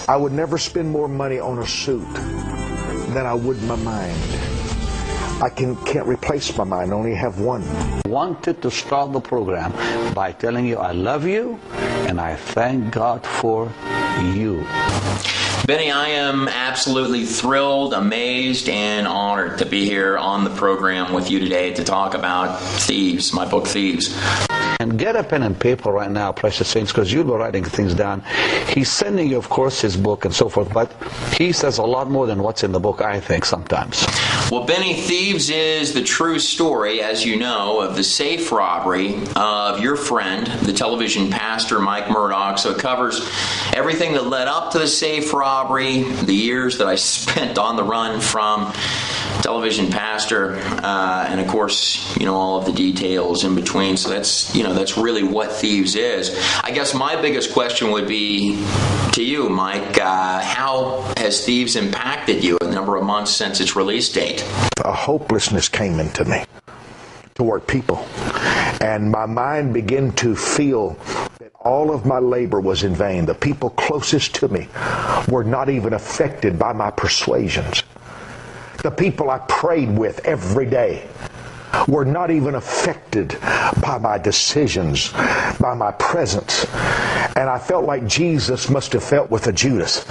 I would never spend more money on a suit than I would my mind. I can't replace my mind, I only have one. I wanted to start the program by telling you I love you and I thank God for you. Benny, I am absolutely thrilled, amazed, and honored to be here on the program with you today to talk about Thieves, my book Thieves. And get a pen and paper right now, precious saints, because you'll be writing things down. He's sending you, of course, his book and so forth, but he says a lot more than what's in the book, I think, sometimes. Well, Benny, Thieves is the true story, as you know, of the safe robbery of your friend, the television pastor, Mike Murdock. So it covers everything that led up to the safe robbery, the years that I spent on the run from television pastor, and of course, all of the details in between. So that's really what Thieves is. I guess my biggest question would be to you, Mike, how has Thieves impacted you a number of months since its release date? A hopelessness came into me toward people, and my mind began to feel that all of my labor was in vain. The people closest to me were not even affected by my persuasions. The people I prayed with every day were not even affected by my decisions, by my presence. And I felt like Jesus must have felt with a Judas.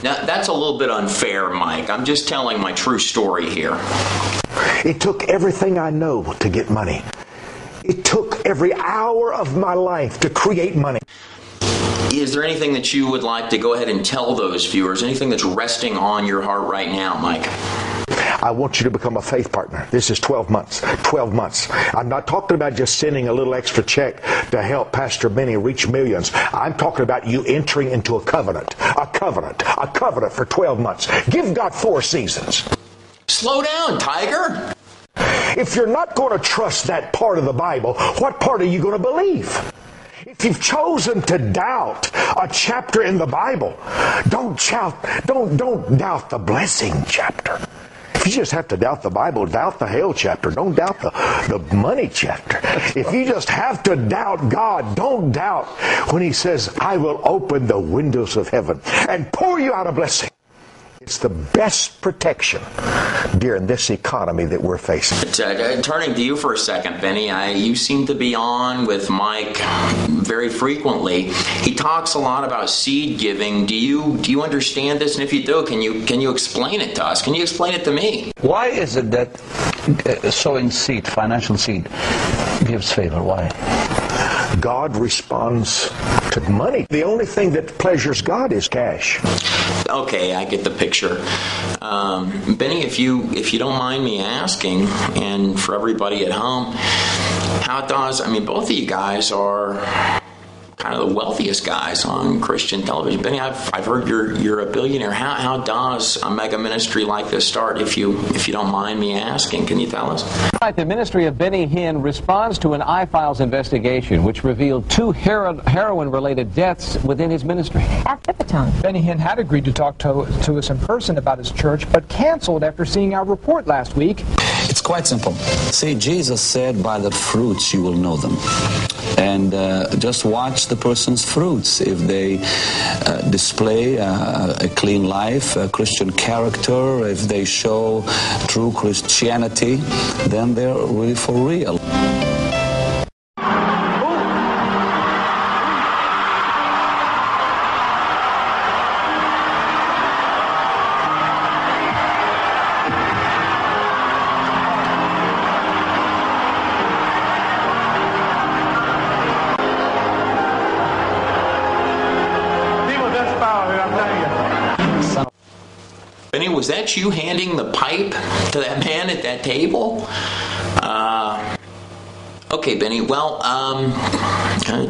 Now, that's a little bit unfair, Mike. I'm just telling my true story here. It took everything I know to get money. It took every hour of my life to create money. Is there anything that you would like to go ahead and tell those viewers? Anything that's resting on your heart right now, Mike? I want you to become a faith partner. This is 12 months. 12 months. I'm not talking about just sending a little extra check to help Pastor Benny reach millions. I'm talking about you entering into a covenant. A covenant for 12 months. Give God 4 seasons. Slow down, Tiger. If you're not going to trust that part of the Bible, what part are you going to believe? If you've chosen to doubt a chapter in the Bible, don't doubt the blessing chapter. If you just have to doubt the Bible, doubt the hell chapter. Don't doubt the money chapter. If you just have to doubt God, don't doubt when He says, I will open the windows of heaven and pour you out a blessing. It's the best protection during this economy that we're facing. Turning to you for a second, Benny, you seem to be on with Mike very frequently. He talks a lot about seed giving. Do you understand this? And if you do, can you explain it to us? Can you explain it to me? Why is it that sowing seed, financial seed, gives favor? Why? God responds to money. The only thing that pleasures God is cash. Okay, I get the picture. Benny, if you don't mind me asking, and for everybody at home, both of you guys are kind of the wealthiest guys on Christian television. Benny, I've heard you're a billionaire. How does a mega ministry like this start? If you don't mind me asking, can you tell us? Right, the ministry of Benny Hinn responds to an iFiles investigation which revealed 2 heroin-related deaths within his ministry. At Pipitone. Benny Hinn had agreed to talk to us in person about his church, but canceled after seeing our report last week. It's quite simple. See, Jesus said, by their fruits you will know them. And just watch the person's fruits. If they display a clean life, a Christian character, if they show true Christianity, then they're really for real. Benny, was that you handing the pipe to that man at that table? Okay, Benny, well,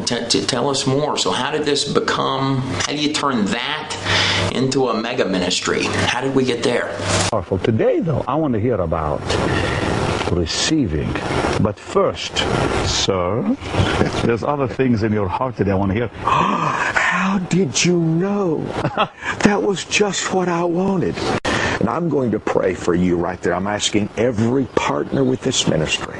tell us more. So how do you turn that into a mega ministry? How did we get there? Powerful. Today, though, I want to hear about receiving. But first, sir, there's other things in your heart that I want to hear. How did you know? That was just what I wanted. And I'm going to pray for you right there. I'm asking every partner with this ministry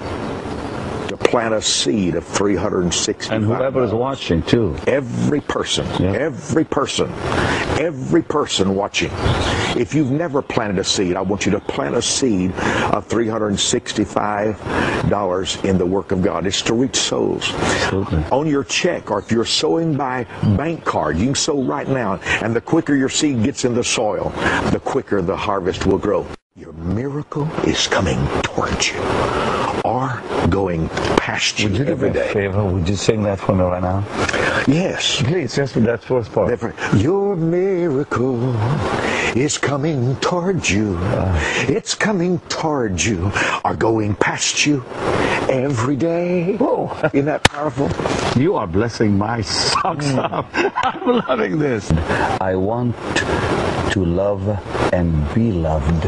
to plant a seed of $365. And whoever is watching too. Every person, every person watching. If you've never planted a seed, I want you to plant a seed of $365 in the work of God. It's to reach souls. Absolutely. On your check, or if you're sowing by bank card, you can sow right now. And the quicker your seed gets in the soil, the quicker the harvest will grow. Your miracle is coming towards you, or going past you every day. Favor, would you sing that for me right now? Yes. Please, just with that first part. Your miracle is coming towards you. It's coming towards you, or going past you every day. Whoa. Isn't that powerful? You are blessing my socks off. I'm loving this. I want to love and be loved.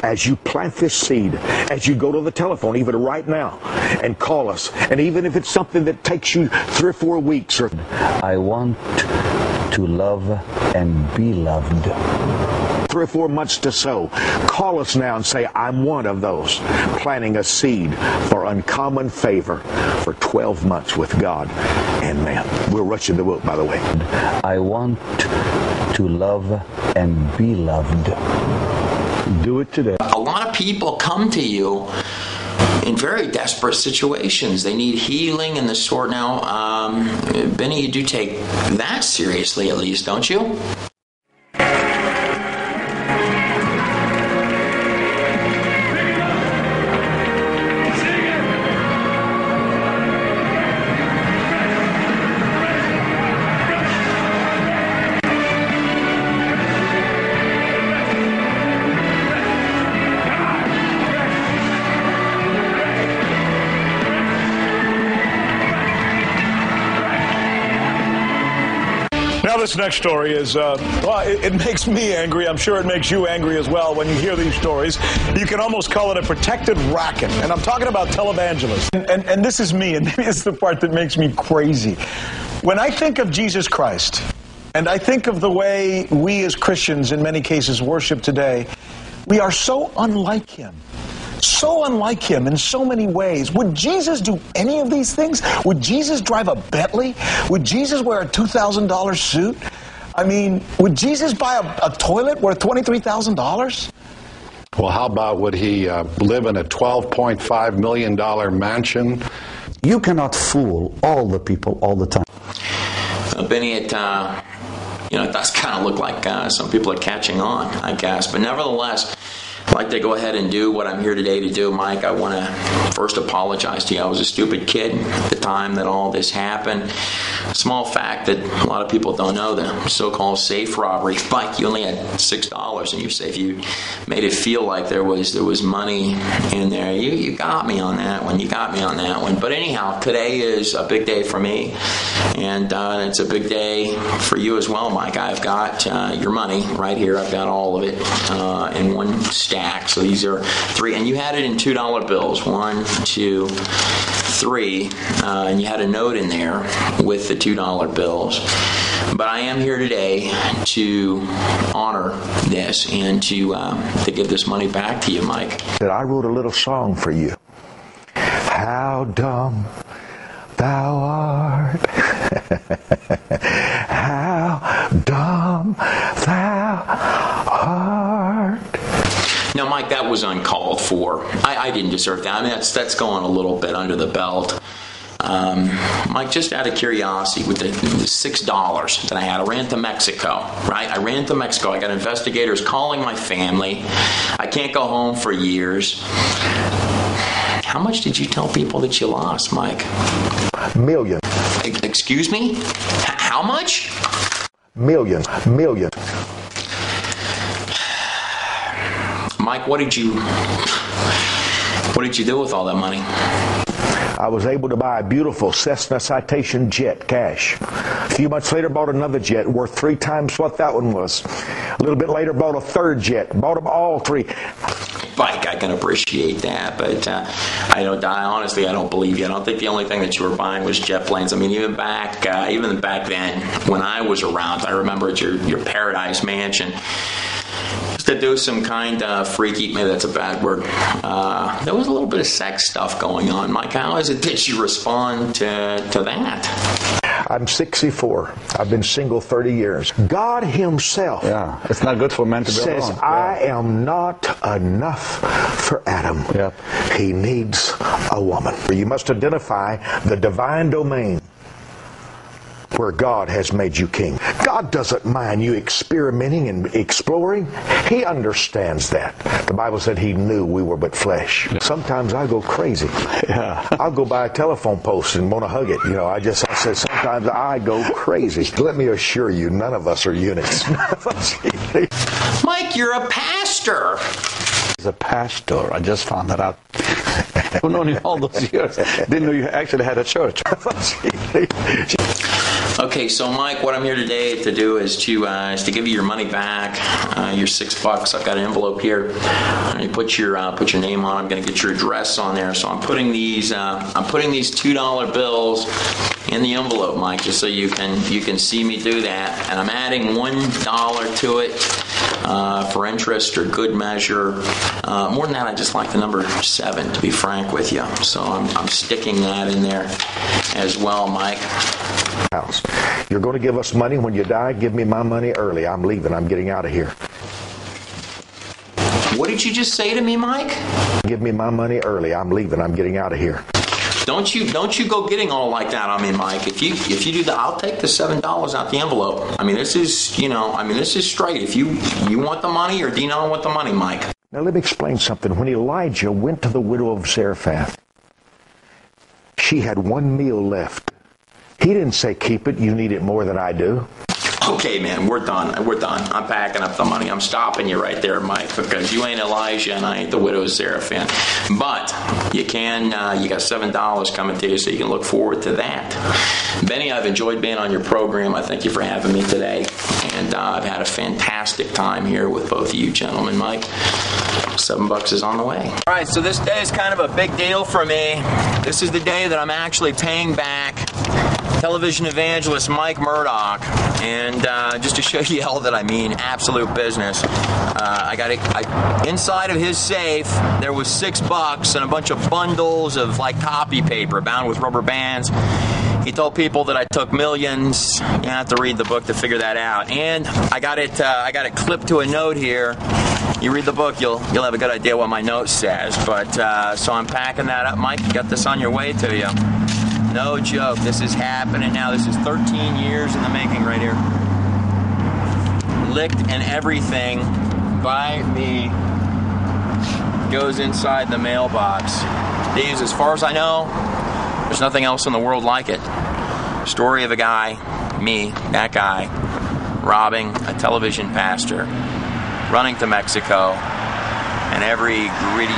As you plant this seed, as you go to the telephone, even right now, and call us, and even if it's something that takes you 3 or 4 weeks, or I want to love and be loved. 3 or 4 months to sow, call us now and say, I'm one of those, planting a seed for uncommon favor for 12 months with God and man. We're rushing the book, by the way. I want to love and be loved. Do it today. A lot of people come to you in very desperate situations. They need healing and this sort. Now, Benny, you do take that seriously, at least, don't you? Now this next story is, it makes me angry. I'm sure it makes you angry as well when you hear these stories. You can almost call it a protected racket. And I'm talking about televangelists. And this is me, and maybe it's the part that makes me crazy. When I think of Jesus Christ, and I think of the way we as Christians in many cases worship today, we are so unlike him. So unlike him in so many ways. Would Jesus do any of these things? Would Jesus drive a Bentley? Would Jesus wear a $2,000 suit? I mean, would Jesus buy a toilet worth $23,000? Well, how about would he live in a $12.5 million mansion? You cannot fool all the people all the time. Benny, it does kind of look like some people are catching on, I guess. But nevertheless, I'd like to go ahead and do what I'm here today to do. Mike, I want to first apologize to you. I was a stupid kid at the time that all this happened. Small fact that a lot of people don't know, the so-called safe robbery. Mike, you only had $6 in your safe. You made it feel like there was money in there. You got me on that one. But anyhow, today is a big day for me, and it's a big day for you as well, Mike. I've got your money right here. I've got all of it in one stack. So these are 3, and you had it in $2 bills. 1, 2, 3, and you had a note in there with the $2 bills. But I am here today to honor this and to give this money back to you, Mike. I wrote a little song for you. How dumb thou art. How dumb thou art. Now, Mike, that was uncalled for. I didn't deserve that. I mean, that's going a little bit under the belt. Mike, just out of curiosity, with the $6 that I had, I ran to Mexico, right? I got investigators calling my family. I can't go home for years. How much did you tell people that you lost, Mike? Million. Excuse me? How much? Million. Mike, what did you do with all that money? I was able to buy a beautiful Cessna Citation jet cash. A few months later, bought another jet worth 3 times what that one was. A little bit later, bought a third jet. Bought them all 3. Mike, I can appreciate that, but honestly, I don't believe you. I don't think the only thing that you were buying was jet planes. I mean, even back then, when I was around, I remember at your Paradise Mansion, to do some kind of freaky, maybe that's a bad word. There was a little bit of sex stuff going on. Mike, how is it that you respond to that? I'm 64. I've been single 30 years. God himself it's not good for men to be says, alone. I am not enough for Adam. He needs a woman. You must identify the divine domain where God has made you king. God doesn't mind you experimenting and exploring. He understands that. The Bible said he knew we were but flesh. Sometimes I go crazy. I'll go buy a telephone post and want to hug it. You know, I said sometimes I go crazy. Let me assure you, none of us are units. Mike, you're a pastor. He's a pastor. I just found that out. I've known you all those years. Didn't know you actually had a church. Okay, so Mike, what I'm here today to do is to give you your money back, your $6. I've got an envelope here. You put your name on. I'm going to get your address on there. So I'm putting these $2 bills in the envelope, Mike, just so you can see me do that. And I'm adding $1 to it for interest or good measure. More than that, I just like the number 7, to be frank with you. So I'm sticking that in there as well, Mike. House. You're going to give us money when you die? Give me my money early. I'm leaving. I'm getting out of here. What did you just say to me, Mike? Give me my money early. I'm leaving. I'm getting out of here. Don't you go getting all like that on me, Mike. If you do that, I'll take the $7 out the envelope. I mean, this is straight. If you want the money, or do you not want the money, Mike? Now let me explain something. When Elijah went to the widow of Zarephath, she had one meal left. He didn't say, keep it, you need it more than I do. Okay, man, we're done. I'm packing up the money. I'm stopping you right there, Mike, because you ain't Elijah and I ain't the widow of Zarephath. But you got $7 coming to you, so you can look forward to that. Benny, I've enjoyed being on your program. I thank you for having me today. And I've had a fantastic time here with both of you gentlemen, Mike. $7 is on the way. All right, so this day is kind of a big deal for me. This is the day that I'm actually paying back television evangelist Mike Murdock, and just to show you all that I mean absolute business, inside of his safe there was $6 and a bunch of bundles of like copy paper bound with rubber bands. He told people that I took millions. You have to read the book to figure that out. And I got it clipped to a note here. You read the book, you'll have a good idea what my note says. But so I'm packing that up, Mike. You got this on your way to you. No joke. This is happening now. This is 13 years in the making right here. Licked and everything by me goes inside the mailbox. These, as far as I know, there's nothing else in the world like it. Story of a guy, me, that guy, robbing a television pastor, running to Mexico, and every gritty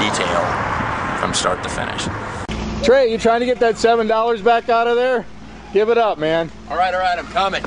detail from start to finish. Trey, you trying to get that $7 back out of there? Give it up, man. All right, I'm coming.